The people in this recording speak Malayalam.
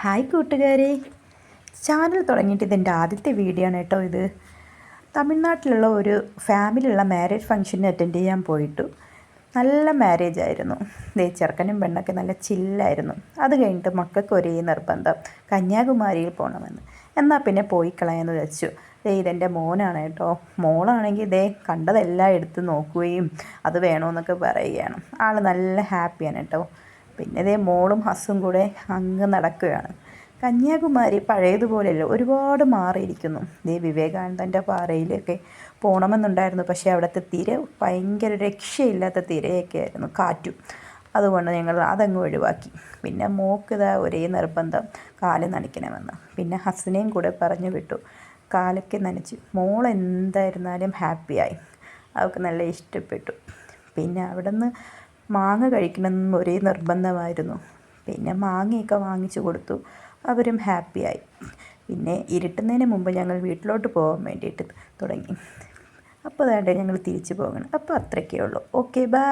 ഹായ് കൂട്ടുകാരെ, ചാനൽ തുടങ്ങിയിട്ട് ഇതെൻ്റെ ആദ്യത്തെ വീഡിയോ ആണ് കേട്ടോ. ഇത് തമിഴ്നാട്ടിലുള്ള ഒരു ഫാമിലിയുള്ള മാരേജ് ഫംഗ്ഷന് അറ്റൻഡ് ചെയ്യാൻ പോയിട്ടു. നല്ല മാരേജ് ആയിരുന്നു. ചെറുക്കനും പെണ്ണൊക്കെ നല്ല ചില്ലായിരുന്നു. അത് കഴിഞ്ഞിട്ട് മക്കൾക്ക് ഒരേ നിർബന്ധം കന്യാകുമാരിയിൽ പോകണമെന്ന്. എന്നാൽ പിന്നെ പോയി കളയാന്ന് വെച്ചു. ഇതെൻ്റെ മോനാണ് കേട്ടോ. മോളാണെങ്കിൽ കണ്ടതെല്ലാം എടുത്ത് നോക്കുകയും അത് വേണമെന്നൊക്കെ പറയുകയാണ്. ആൾ നല്ല ഹാപ്പിയാണ് കേട്ടോ. പിന്നെ മോളും ഹസ്സും കൂടെ അങ്ങ് നടക്കുകയാണ്. കന്യാകുമാരി പഴയതുപോലെയല്ല, ഒരുപാട് മാറിയിരിക്കുന്നു. വിവേകാനന്ദൻ്റെ പാറയിലൊക്കെ പോകണമെന്നുണ്ടായിരുന്നു. പക്ഷേ അവിടുത്തെ തിര ഭയങ്കര രക്ഷയില്ലാത്ത തിരയൊക്കെ ആയിരുന്നു, കാറ്റും. അതുകൊണ്ട് ഞങ്ങൾ അതങ്ങ് ഒഴിവാക്കി. പിന്നെ മോക്കിതാ ഒരേ നിർബന്ധം കാല് നനയ്ക്കണമെന്ന്. പിന്നെ ഹസ്സിനെയും കൂടെ പറഞ്ഞു വിട്ടു. കാലൊക്കെ നനച്ച് മോൾ എന്തായിരുന്നാലും ഹാപ്പിയായി. അവൾക്ക് നല്ല ഇഷ്ടപ്പെട്ടു. പിന്നെ അവിടെ നിന്ന് മാങ്ങ കഴിക്കണമെന്ന് ഒരേ നിർബന്ധമായിരുന്നു. പിന്നെ മാങ്ങയൊക്കെ വാങ്ങിച്ചു കൊടുത്തു. അവരും ഹാപ്പിയായി. പിന്നെ ഇരുട്ടുന്നതിന് മുമ്പ് ഞങ്ങൾ വീട്ടിലോട്ട് പോകാൻ വേണ്ടിയിട്ട് തുടങ്ങി. അപ്പോൾ അതാണ്ട് ഞങ്ങൾ തിരിച്ചു പോകണം. അപ്പോൾ അത്രയ്ക്കേ ഉള്ളൂ. Okay, by.